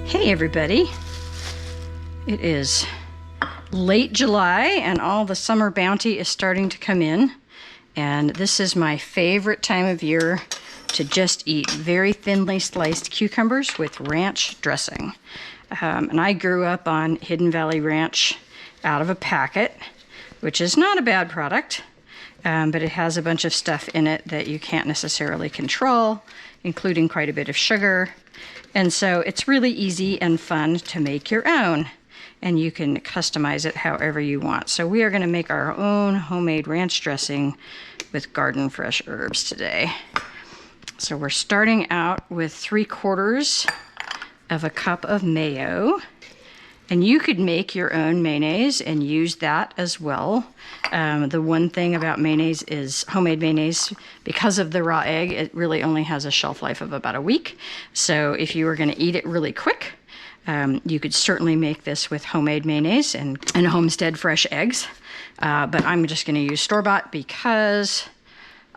Hey everybody, it is late July and all the summer bounty is starting to come in, and this is my favorite time of year to just eat very thinly sliced cucumbers with ranch dressing. And I grew up on Hidden Valley Ranch out of a packet, which is not a bad product, but it has a bunch of stuff in it that you can't necessarily control, including quite a bit of sugar. And so it's really easy and fun to make your own, and you can customize it however you want. So we are going to make our own homemade ranch dressing with garden fresh herbs today. So we're starting out with 3/4 of a cup of mayo, and you could make your own mayonnaise and use that as well. The one thing about mayonnaise is homemade mayonnaise, because of the raw egg, it really only has a shelf life of about a week. So if you were going to eat it really quick, you could certainly make this with homemade mayonnaise and homestead fresh eggs. But I'm just going to use store-bought because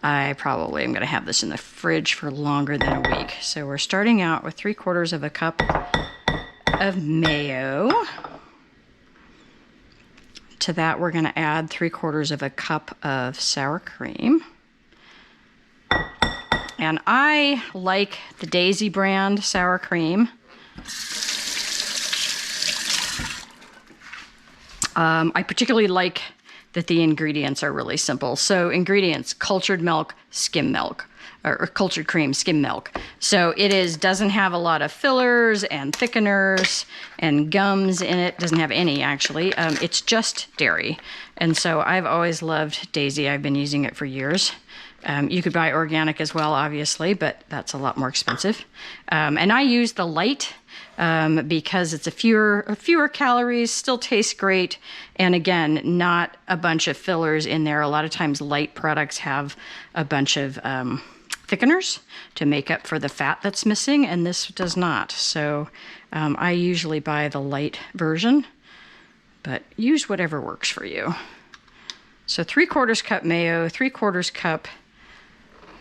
I probably am going to have this in the fridge for longer than a week. So we're starting out with 3/4 of a cup of mayo. To that, we're going to add 3/4 of a cup of sour cream. And I like the Daisy brand sour cream. I particularly like that the ingredients are really simple. So ingredients: cultured milk, skim milk, or cultured cream, skim milk. So it doesn't have a lot of fillers and thickeners and gums in it. Doesn't have any, actually. It's just dairy. And so I've always loved Daisy. I've been using it for years. You could buy organic as well, obviously, but that's a lot more expensive. And I use the light because it's a fewer calories, still tastes great, and again, not a bunch of fillers in there. A lot of times light products have a bunch of thickeners to make up for the fat that's missing, and this does not. So I usually buy the light version, but use whatever works for you. So 3/4 cup mayo, 3/4 cup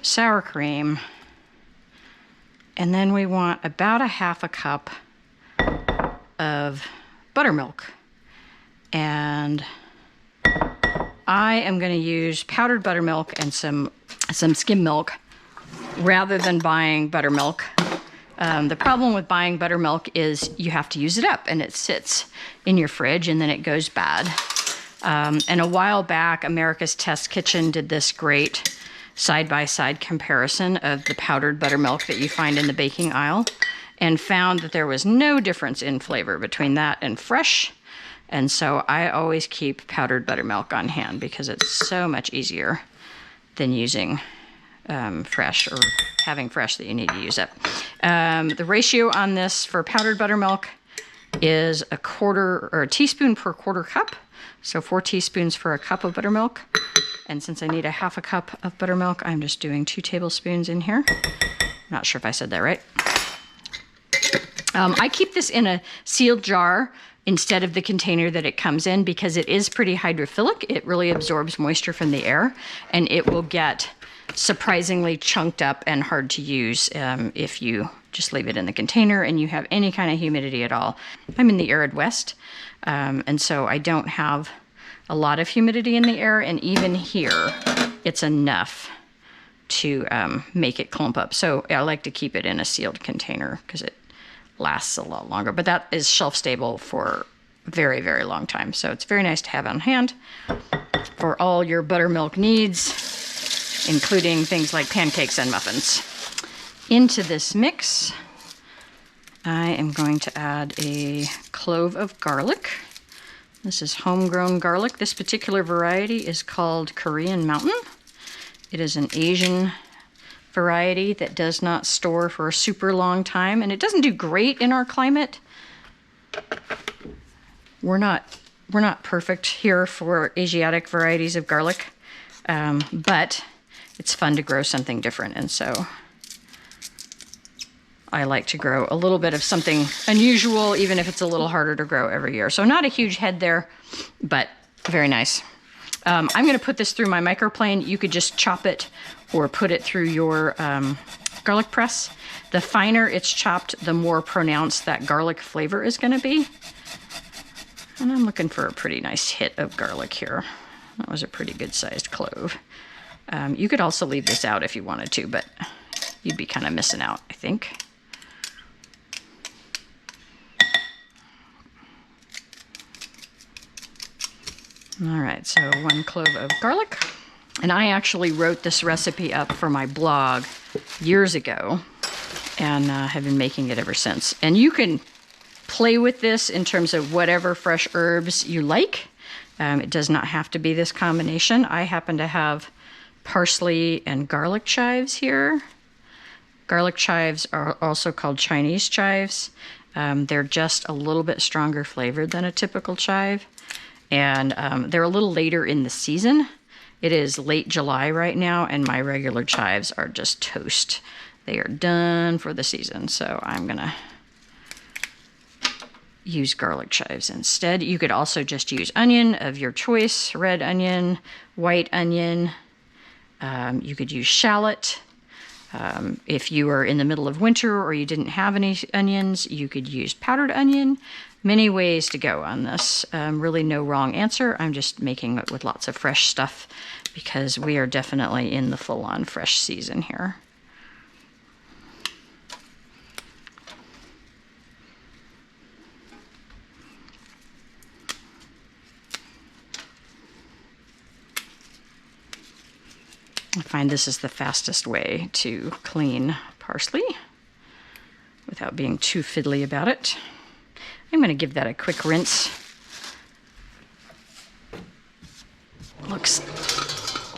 sour cream, and then we want about 1/2 cup of buttermilk. And I am going to use powdered buttermilk and some skim milk rather than buying buttermilk. The problem with buying buttermilk is you have to use it up, and it sits in your fridge and then it goes bad. And a while back, America's Test Kitchen did this great side-by-side comparison of the powdered buttermilk that you find in the baking aisle, and found that there was no difference in flavor between that and fresh. And so I always keep powdered buttermilk on hand because it's so much easier than using fresh, or having fresh that you need to use up. The ratio on this for powdered buttermilk is 1/4 teaspoon per 1/4 cup. So 4 teaspoons for a cup of buttermilk. And since I need 1/2 cup of buttermilk, I'm just doing 2 tablespoons in here. Not sure if I said that right. I keep this in a sealed jar instead of the container that it comes in because it is pretty hydrophilic. It really absorbs moisture from the air, and it will get surprisingly chunked up and hard to use if you just leave it in the container and you have any kind of humidity at all. I'm in the arid West, and so I don't have a lot of humidity in the air, and even here it's enough to make it clump up. So I like to keep it in a sealed container because it lasts a lot longer, but that is shelf stable for a very, very long time. So it's very nice to have on hand for all your buttermilk needs, including things like pancakes and muffins. Into this mix, I am going to add a clove of garlic. This is homegrown garlic. This particular variety is called Korean Mountain. It is an Asian variety that does not store for a super long time, and it doesn't do great in our climate. We're not perfect here for Asiatic varieties of garlic, but it's fun to grow something different, and so I like to grow a little bit of something unusual, even if it's a little harder to grow every year. So not a huge head there, but very nice. I'm going to put this through my microplane. You could just chop it or put it through your garlic press. The finer it's chopped, the more pronounced that garlic flavor is going to be. And I'm looking for a pretty nice hit of garlic here. That was a pretty good sized clove. You could also leave this out if you wanted to, but you'd be kind of missing out, I think. All right, so 1 clove of garlic. And I actually wrote this recipe up for my blog years ago and have been making it ever since. And you can play with this in terms of whatever fresh herbs you like. It does not have to be this combination. I happen to have parsley and garlic chives here. Garlic chives are also called Chinese chives. They're just a little bit stronger flavored than a typical chive. And they're a little later in the season. It is late July right now, and my regular chives are just toast. They are done for the season, so I'm gonna use garlic chives instead. You could also just use onion of your choice, red onion, white onion. You could use shallot. If you are in the middle of winter or you didn't have any onions, you could use powdered onion. Many ways to go on this. Really no wrong answer. I'm just making it with lots of fresh stuff because we are definitely in the full-on fresh season here. I find this is the fastest way to clean parsley without being too fiddly about it. I'm going to give that a quick rinse. Looks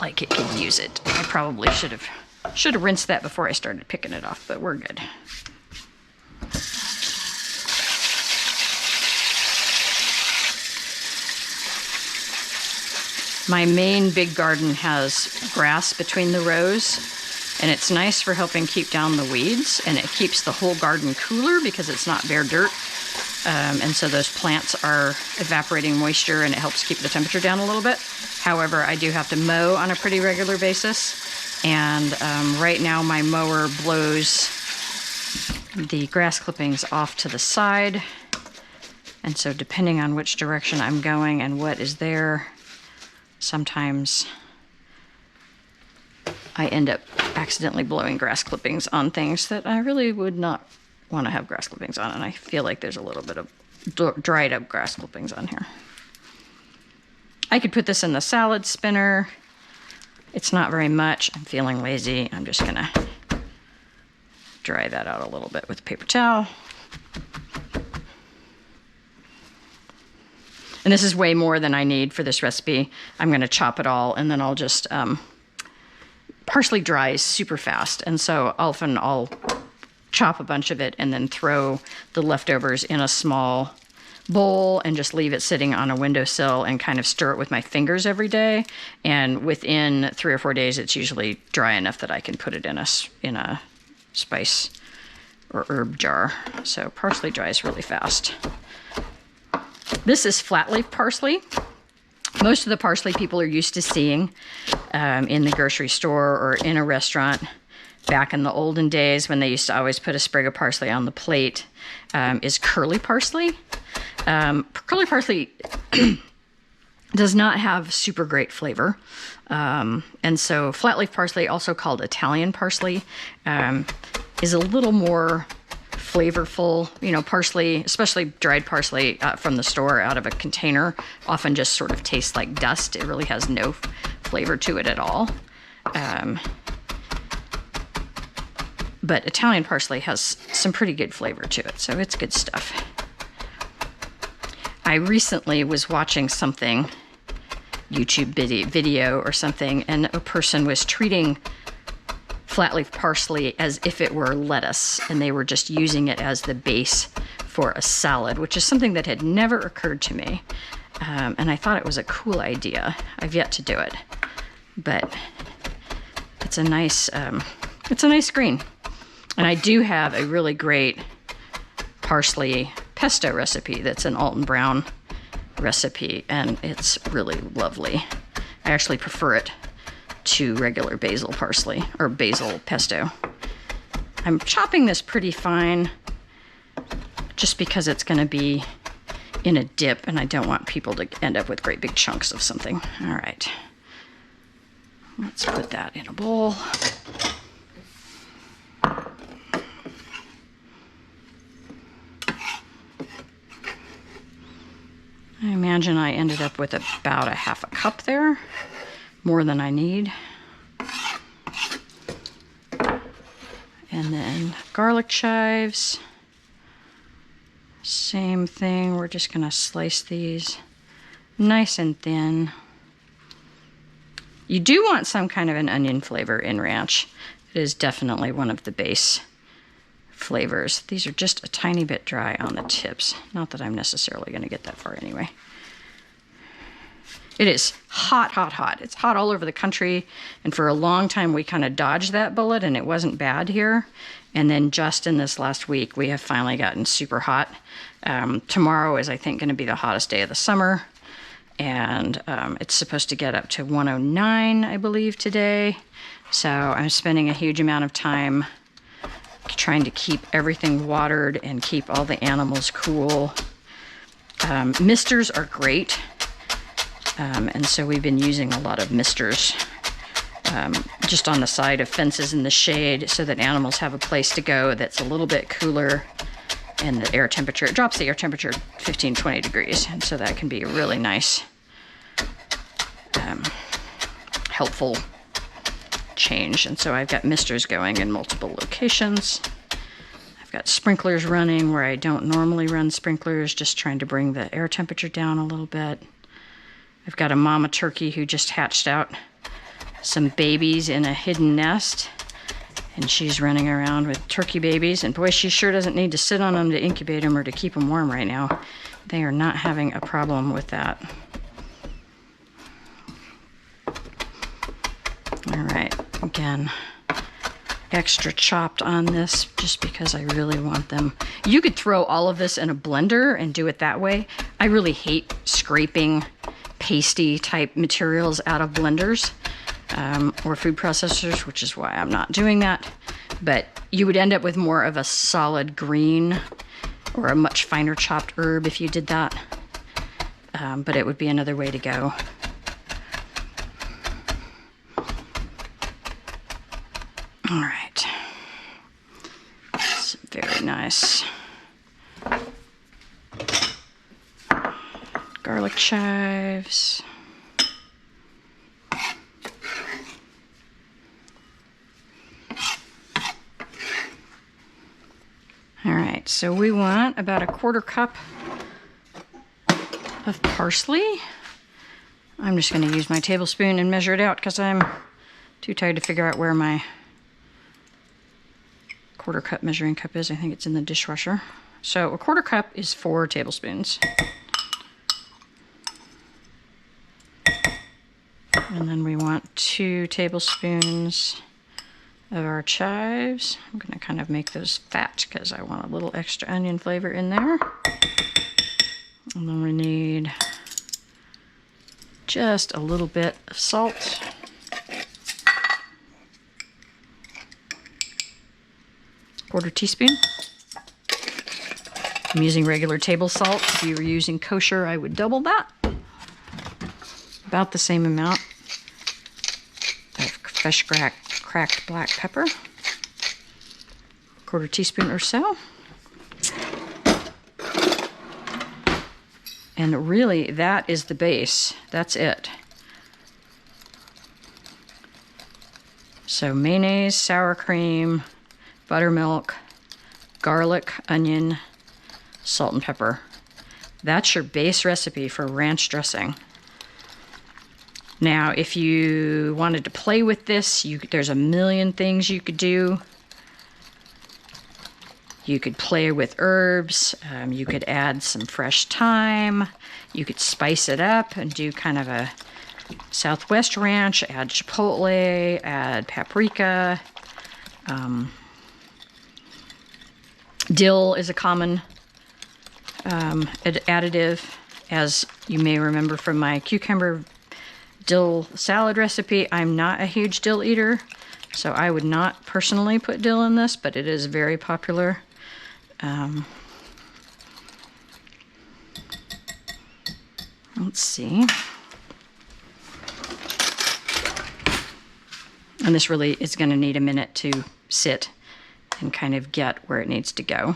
like it could use it. I probably should have rinsed that before I started picking it off, but we're good. My main big garden has grass between the rows, and it's nice for helping keep down the weeds, and it keeps the whole garden cooler because it's not bare dirt. And so those plants are evaporating moisture, and it helps keep the temperature down a little bit. However, I do have to mow on a pretty regular basis, and right now my mower blows the grass clippings off to the side, and so depending on which direction I'm going and what is there, sometimes I end up accidentally blowing grass clippings on things that I really would not want to have grass clippings on, and I feel like there's a little bit of dried up grass clippings on here. I could put this in the salad spinner. It's not very much. I'm feeling lazy. I'm just gonna dry that out a little bit with a paper towel. And this is way more than I need for this recipe. I'm gonna chop it all, and then I'll just, parsley dries super fast, and so often I'll chop a bunch of it and then throw the leftovers in a small bowl and just leave it sitting on a windowsill and kind of stir it with my fingers every day. And within 3 or 4 days, it's usually dry enough that I can put it in a spice or herb jar. So parsley dries really fast. This is flat leaf parsley. Most of the parsley people are used to seeing in the grocery store or in a restaurant. Back in the olden days when they used to always put a sprig of parsley on the plate, is curly parsley. Curly parsley does not have super great flavor. And so flat leaf parsley, also called Italian parsley, is a little more flavorful. You know, parsley, especially dried parsley from the store out of a container, often just sort of tastes like dust. It really has no flavor to it at all. But Italian parsley has some pretty good flavor to it, so it's good stuff. I recently was watching something, YouTube video or something, and a person was treating flat leaf parsley as if it were lettuce, and they were just using it as the base for a salad, which is something that had never occurred to me. And I thought it was a cool idea. I've yet to do it, but it's a nice green. And I do have a really great parsley pesto recipe that's an Alton Brown recipe, and it's really lovely. I actually prefer it to regular basil parsley, or basil pesto. I'm chopping this pretty fine just because it's going to be in a dip and I don't want people to end up with great big chunks of something. All right. Let's put that in a bowl. I imagine I ended up with about a half a cup there, more than I need. And then garlic chives. Same thing, we're just gonna slice these nice and thin. You do want some kind of an onion flavor in ranch. It is definitely one of the base flavors. These are just a tiny bit dry on the tips. Not that I'm necessarily gonna get that far anyway. It is hot, hot, hot. It's hot all over the country. And for a long time, we kind of dodged that bullet and it wasn't bad here. And then just in this last week, we have finally gotten super hot. Tomorrow is, I think, going to be the hottest day of the summer. And it's supposed to get up to 109, I believe, today. So I'm spending a huge amount of time trying to keep everything watered and keep all the animals cool. Misters are great. And so we've been using a lot of misters just on the side of fences in the shade so that animals have a place to go that's a little bit cooler, and the air temperature, it drops the air temperature 15, 20 degrees. And so that can be a really nice, helpful change. And so I've got misters going in multiple locations. I've got sprinklers running where I don't normally run sprinklers, just trying to bring the air temperature down a little bit. I've got a mama turkey who just hatched out some babies in a hidden nest, and she's running around with turkey babies, and boy, she sure doesn't need to sit on them to incubate them or to keep them warm right now. They are not having a problem with that. All right, again, extra chopped on this just because I really want them. You could throw all of this in a blender and do it that way. I really hate scraping pasty type materials out of blenders or food processors, which is why I'm not doing that. But you would end up with more of a solid green or a much finer chopped herb if you did that. But it would be another way to go. All right. Some very nice garlic chives. All right, so we want about a 1/4 cup of parsley. I'm just going to use my tablespoon and measure it out because I'm too tired to figure out where my 1/4 cup measuring cup is. I think it's in the dishwasher. So a 1/4 cup is 4 tablespoons. And then we want 2 tablespoons of our chives. I'm going to kind of make those fat because I want a little extra onion flavor in there. And then we need just a little bit of salt. Quarter teaspoon. I'm using regular table salt. If you were using kosher, I would double that. About the same amount of fresh cracked black pepper. Quarter teaspoon or so. And really, that is the base. That's it. So mayonnaise, sour cream, buttermilk, garlic, onion, salt and pepper. That's your base recipe for ranch dressing. Now, if you wanted to play with this, there's a million things you could do. You could play with herbs. You could add some fresh thyme. You could spice it up and do kind of a Southwest ranch. Add chipotle, add paprika. Dill is a common additive, as you may remember from my cucumber dill salad recipe. I'm not a huge dill eater, So I would not personally put dill in this, but it is very popular. Let's see. And this really is going to need a minute to sit and kind of get where it needs to go.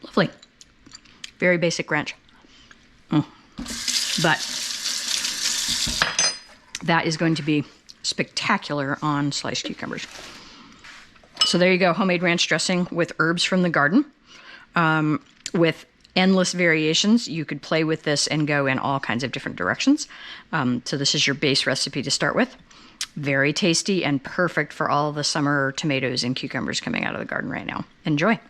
Lovely. Very basic ranch. But that is going to be spectacular on sliced cucumbers. So there you go, homemade ranch dressing with herbs from the garden. With endless variations. You could play with this and go in all kinds of different directions. So this is your base recipe to start with. Very tasty and perfect for all the summer tomatoes and cucumbers coming out of the garden right now. Enjoy.